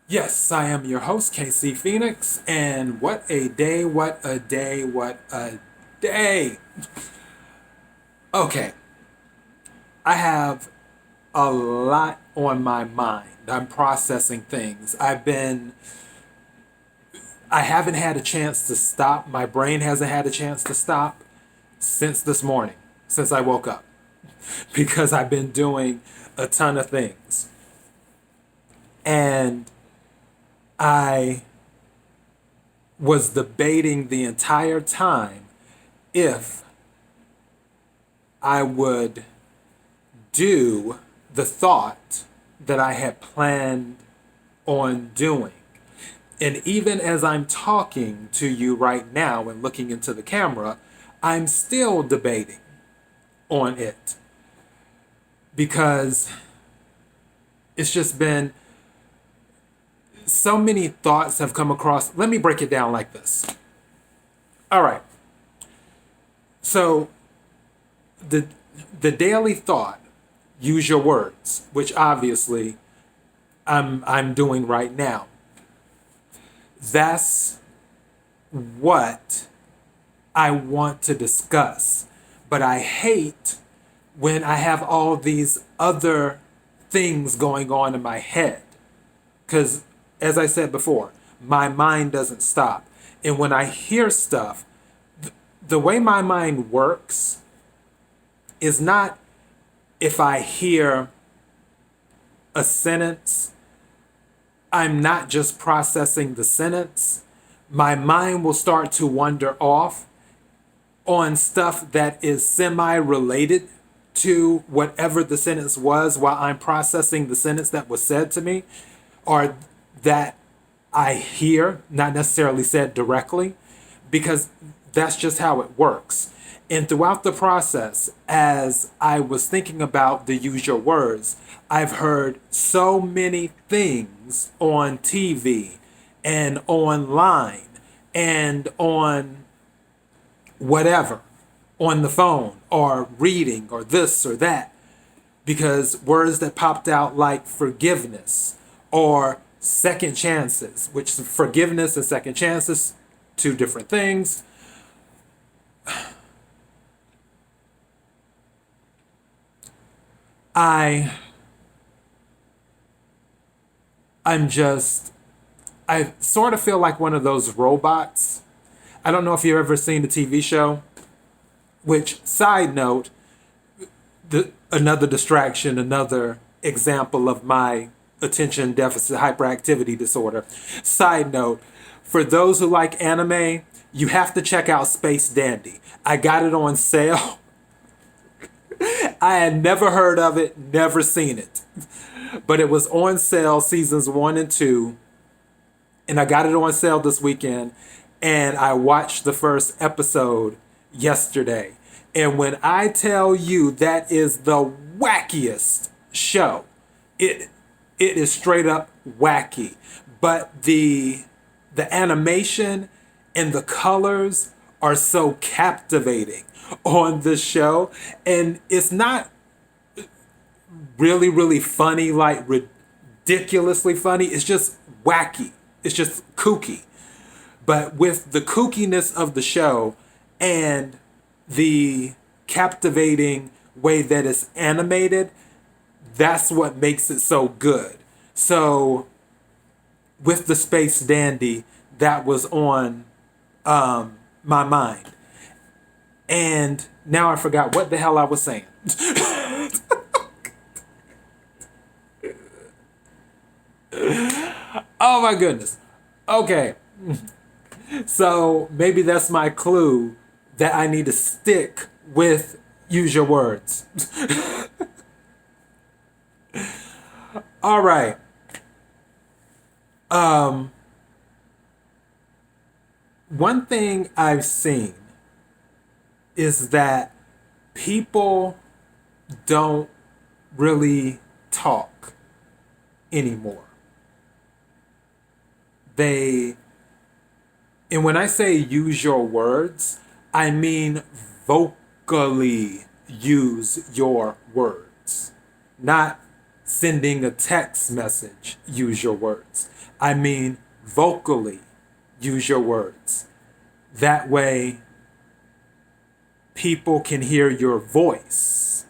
Yes, I am your host, KC Phoenix, and what a day, what a day, what a day. Okay, I have a lot on my mind. I'm processing things. I haven't had a chance to stop. My brain hasn't had a chance to stop since this morning, since I woke up, because I've been doing a ton of things. And I was debating the entire time if I would do the thought that I had planned on doing. And even as I'm talking to you right now and looking into the camera, I'm still debating on it because it's just been so many thoughts have come across. Let me break it down like this. All right. So the the daily thought, use your words, which obviously I'm doing right now. That's what I want to discuss. But I hate when I have all these other things going on in my head. Because, as I said before, my mind doesn't stop. And when I hear stuff, the way my mind works is not if I hear a sentence, I'm not just processing the sentence. My mind will start to wander off on stuff that is semi related to whatever the sentence was while I'm processing the sentence that was said to me or that I hear, not necessarily said directly, because that's just how it works. And throughout the process, as I was thinking about the use your words, I've heard so many things on TV and online and on whatever, on the phone or reading or this or that, because words that popped out like forgiveness or second chances, which forgiveness and second chances, two different things. I I'm just I sort of feel like one of those robots. I don't know if you've ever seen the TV show, which side note, another distraction, another example of my attention deficit hyperactivity disorder. Side note, for those who like anime, you have to check out Space Dandy. I got it on sale. I had never heard of it, never seen it. But it was on sale seasons 1 and 2, and I got it on sale this weekend, and I watched the first episode yesterday. And when I tell you that is the wackiest show, it it is straight up wacky. But the animation and the colors are so captivating on this show, and it's not really funny, like ridiculously funny. It's just wacky. It's just kooky. But with the kookiness of the show and the captivating way that it's animated, that's what makes it so good. So with the Space Dandy, that was on my mind. And now I forgot what the hell I was saying. Oh my goodness. Okay. So maybe that's my clue that I need to stick with use your words. All right. Um, One thing I've seen is that people don't really talk anymore. They, and when I say use your words, I mean vocally use your words, not sending a text message, use your words. I mean, vocally, use your words. That way, people can hear your voice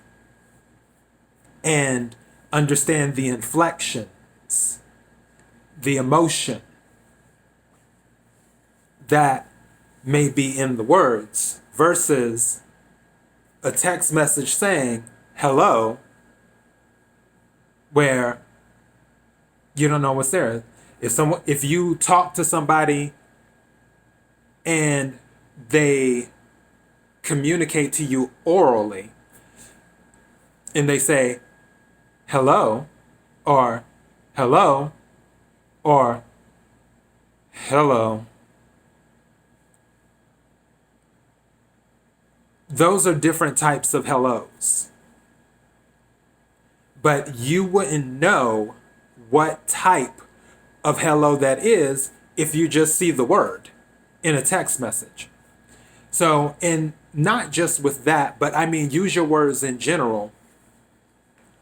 and understand the inflections, the emotion that may be in the words versus a text message saying hello where you don't know what's there. If you talk to somebody and they communicate to you orally and they say hello or hello or hello, those are different types of hellos. But you wouldn't know what type of hello that is if you just see the word in a text message. So, and not just with that, but I mean, use your words in general.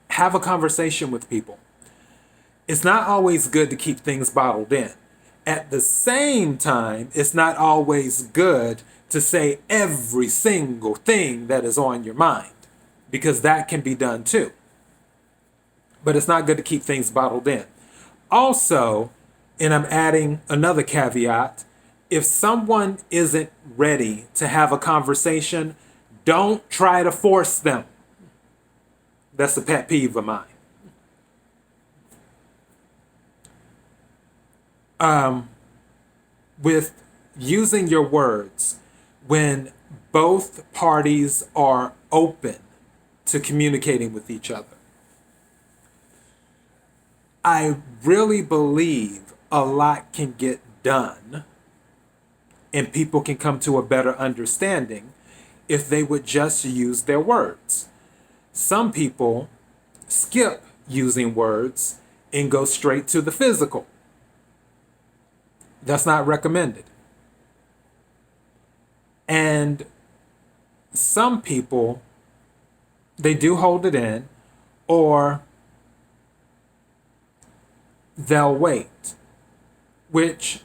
Have a conversation with people. It's not always good to keep things bottled in. At the same time, it's not always good to say every single thing that is on your mind, because that can be done too. But it's not good to keep things bottled in. Also, and I'm adding another caveat, if someone isn't ready to have a conversation, don't try to force them. That's a pet peeve of mine. With using your words, when both parties are open to communicating with each other, I really believe a lot can get done and people can come to a better understanding if they would just use their words. Some people skip using words and go straight to the physical. That's not recommended. And some people, they do hold it in, or they'll wait, which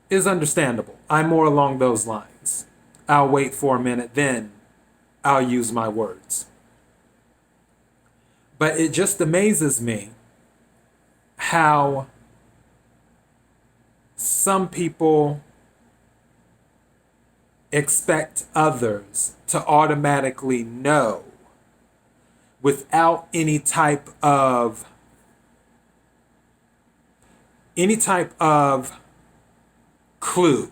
is understandable. I'm more along those lines. I'll wait for a minute, then I'll use my words. But it just amazes me how some people expect others to automatically know without any type of clue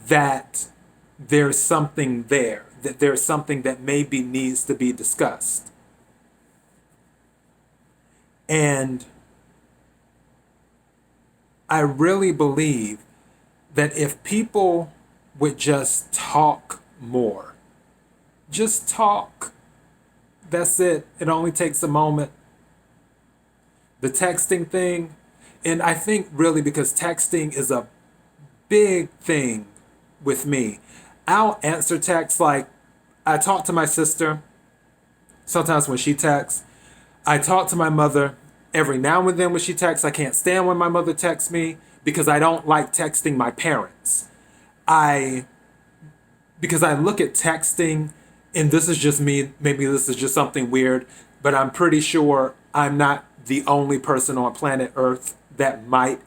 that there's something there, that there's something that maybe needs to be discussed. And I really believe that if people would just talk more, just talk, that's it. It only takes a moment. The texting thing, and I think really because texting is a big thing with me. I'll answer texts, like I talk to my sister sometimes when she texts. I talk to my mother every now and then when she texts. I can't stand when my mother texts me because I don't like texting my parents. Because I look at texting, and this is just me, maybe this is just something weird, but I'm pretty sure I'm not the only person on planet Earth that might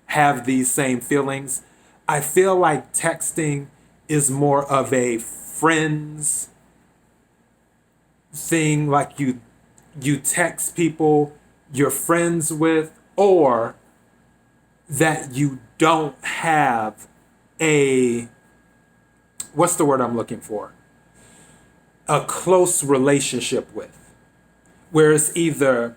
have these same feelings. I feel like texting is more of a friends thing, like you text people you're friends with, or that you don't have what's the word I'm looking for? A close relationship with. Where it's either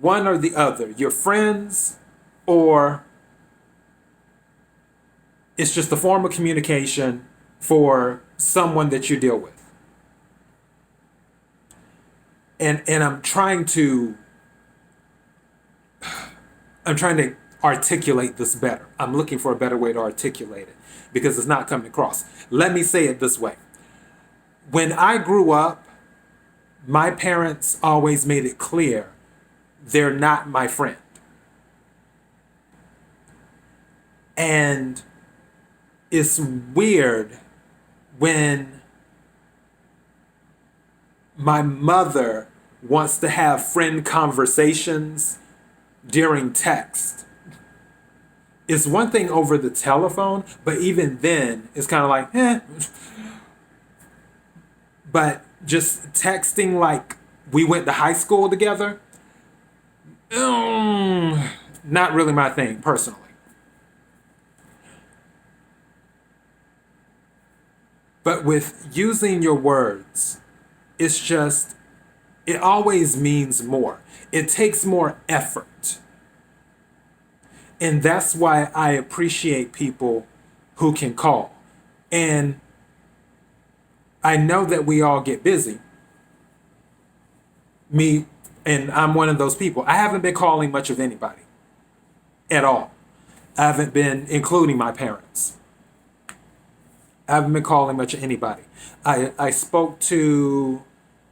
one or the other. You're friends, or it's just a form of communication for someone that you deal with. And I'm trying to articulate this better. I'm looking for a better way to articulate it because it's not coming across. Let me say it this way. When I grew up, my parents always made it clear they're not my friend. And it's weird when my mother wants to have friend conversations during text. It's one thing over the telephone, but even then, it's kind of like, eh. But just texting like we went to high school together, not really my thing personally. But with using your words, it's just, it always means more. It takes more effort. And that's why I appreciate people who can call. And I know that we all get busy. Me, and I'm one of those people. I haven't been calling much of anybody at all. I haven't been, including my parents. I haven't been calling much of anybody. I spoke to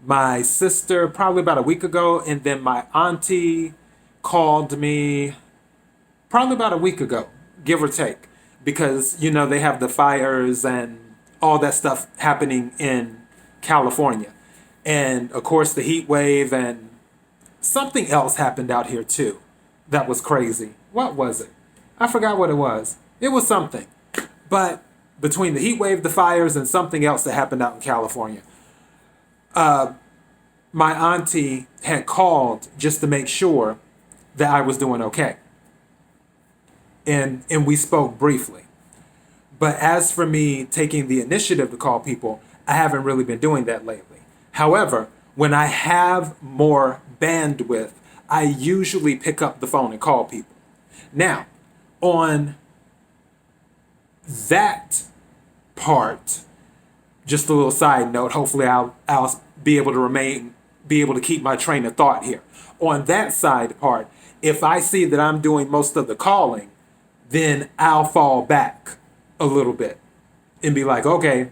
my sister probably about a week ago, and then my auntie called me probably about a week ago, give or take, because, you know, they have the fires and all that stuff happening in California. And of course, the heat wave, and something else happened out here too that was crazy. What was it? I forgot what it was. It was something. But between the heat wave, the fires, and something else that happened out in California, my auntie had called just to make sure that I was doing okay. And we spoke briefly. But as for me taking the initiative to call people, I haven't really been doing that lately. However, when I have more bandwidth, I usually pick up the phone and call people. Now, on that part, just a little side note, hopefully I'll be able to keep my train of thought here. On that side part, if I see that I'm doing most of the calling, then I'll fall back a little bit and be like, okay,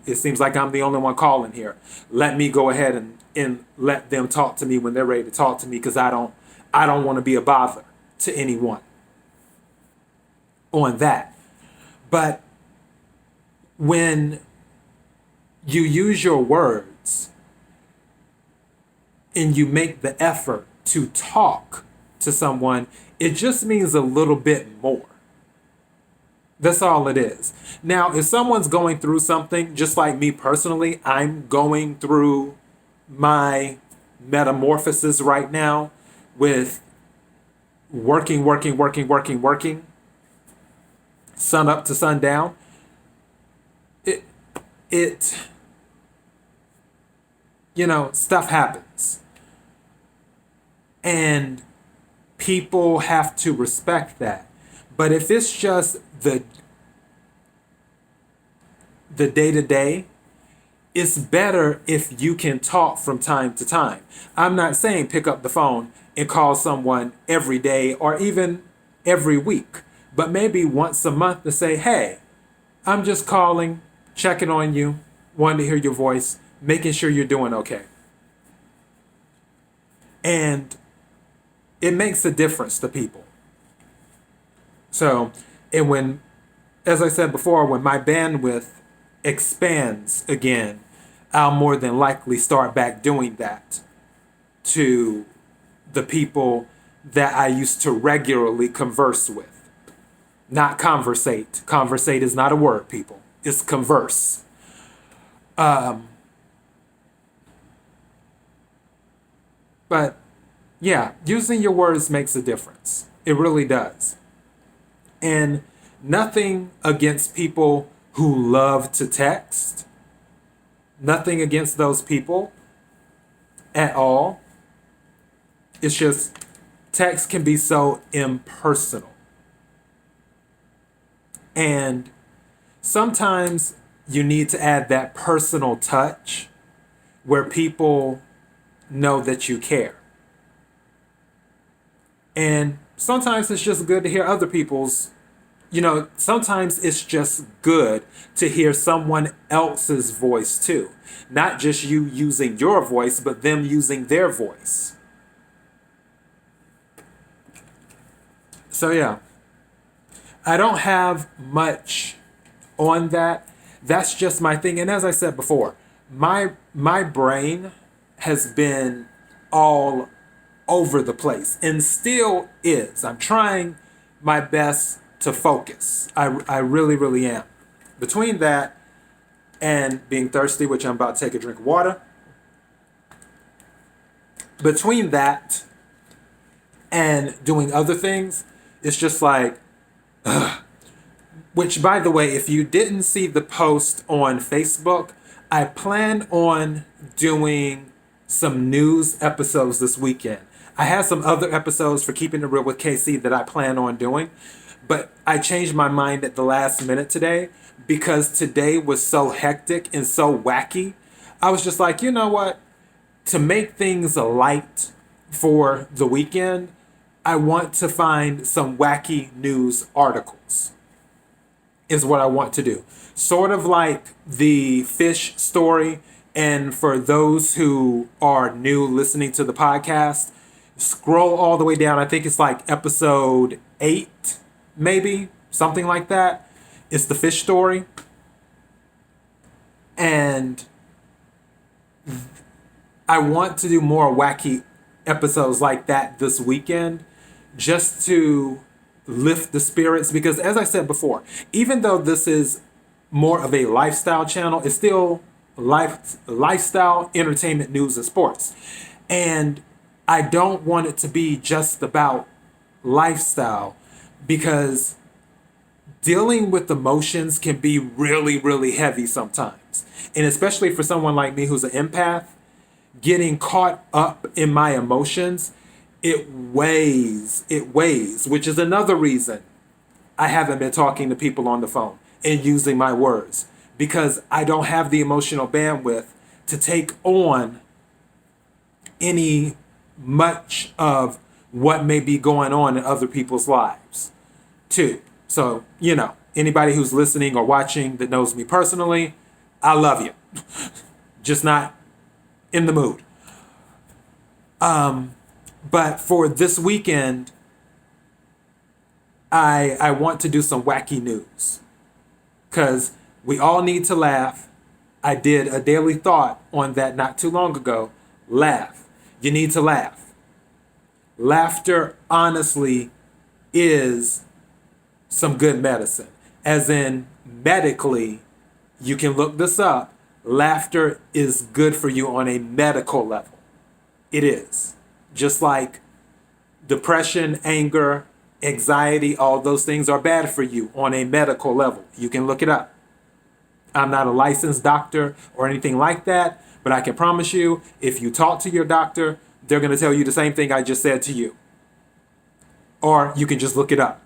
it seems like I'm the only one calling here. Let me go ahead and let them talk to me when they're ready to talk to me, because I don't want to be a bother to anyone on that. But when you use your words and you make the effort to talk to someone, it just means a little bit more. That's all it is. Now, if someone's going through something, just like me personally, I'm going through my metamorphosis right now with working, sun up to sundown. Stuff happens. And people have to respect that. But if it's just the day-to-day, it's better if you can talk from time to time. I'm not saying pick up the phone and call someone every day or even every week, but maybe once a month to say, hey, I'm just calling, checking on you, wanting to hear your voice, making sure you're doing okay. And it makes a difference to people. So, and when, as I said before, when my bandwidth expands again, I'll more than likely start back doing that to the people that I used to regularly converse with. Not conversate. Conversate is not a word, people. It's converse. But yeah, using your words makes a difference. It really does. And nothing against people who love to text. Nothing against those people at all. It's just text can be so impersonal. And sometimes you need to add that personal touch where people know that you care. And sometimes it's just good to hear other people's sometimes it's just good to hear someone else's voice too. Not just you using your voice, but them using their voice. So, yeah, I don't have much on that. That's just my thing. And as I said before, my brain has been all over the place and still is. I'm trying my best to focus. I really, really am. Between that and being thirsty, which I'm about to take a drink of water, between that and doing other things, it's just like, which, by the way, if you didn't see the post on Facebook, I plan on doing some news episodes this weekend. I had some other episodes for Keeping It Real with KC that I plan on doing, but I changed my mind at the last minute today because today was so hectic and so wacky. I was just like, you know what? To make things light for the weekend, I want to find some wacky news articles, is what I want to do. Sort of like the fish story. And for those who are new listening to the podcast, scroll all the way down. I think it's like episode 8, maybe, something like that. It's the fish story. And I want to do more wacky episodes like that this weekend, just to lift the spirits. Because as I said before, even though this is more of a lifestyle channel, it's still lifestyle, entertainment, news, and sports. And I don't want it to be just about lifestyle, because dealing with emotions can be really, really heavy sometimes. And especially for someone like me who's an empath, getting caught up in my emotions, it weighs, which is another reason I haven't been talking to people on the phone and using my words, because I don't have the emotional bandwidth to take on any much of what may be going on in other people's lives too. So, anybody who's listening or watching that knows me personally, I love you. Just not in the mood. But for this weekend, I want to do some wacky news, because we all need to laugh. I did a daily thought on that not too long ago. Laugh. You need to laugh. Laughter, honestly, is some good medicine. As in, medically, you can look this up. Laughter is good for you on a medical level. It is. Just like depression, anger, anxiety, all those things are bad for you on a medical level. You can look it up. I'm not a licensed doctor or anything like that, but I can promise you, if you talk to your doctor, they're going to tell you the same thing I just said to you. Or you can just look it up.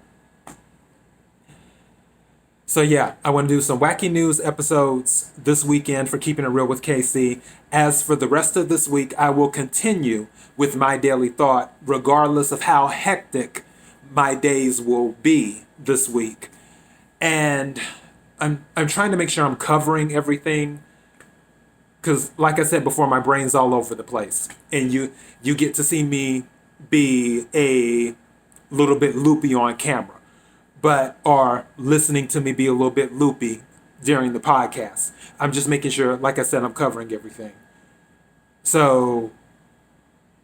So yeah, I want to do some wacky news episodes this weekend for Keeping It Real with KC. As for the rest of this week, I will continue with my daily thought, regardless of how hectic my days will be this week. And I'm trying to make sure I'm covering everything, because like I said before, my brain's all over the place. And you get to see me be a little bit loopy on camera, but are listening to me be a little bit loopy during the podcast. I'm just making sure, like I said, I'm covering everything. So,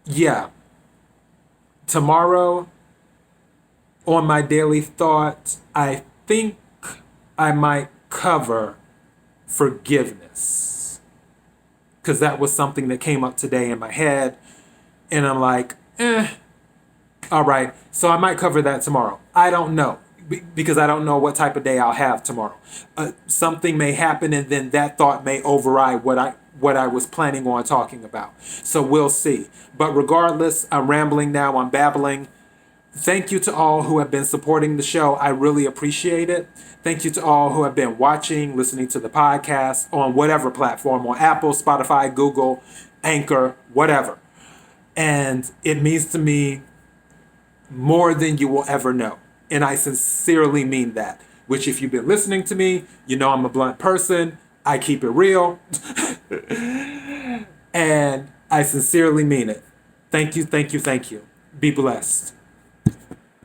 yeah. Tomorrow, on my daily thought, I think I might cover forgiveness, because that was something that came up today in my head. And I'm like, all right. So I might cover that tomorrow. I don't know, because I don't know what type of day I'll have tomorrow. Something may happen, and then that thought may override what I was planning on talking about. So we'll see. But regardless, I'm rambling now. I'm babbling. Thank you to all who have been supporting the show. I really appreciate it. Thank you to all who have been watching, listening to the podcast on whatever platform, on Apple, Spotify, Google, Anchor, whatever. And it means to me more than you will ever know. And I sincerely mean that. Which, if you've been listening to me, you know I'm a blunt person. I keep it real. And I sincerely mean it. Thank you, thank you, thank you. Be blessed.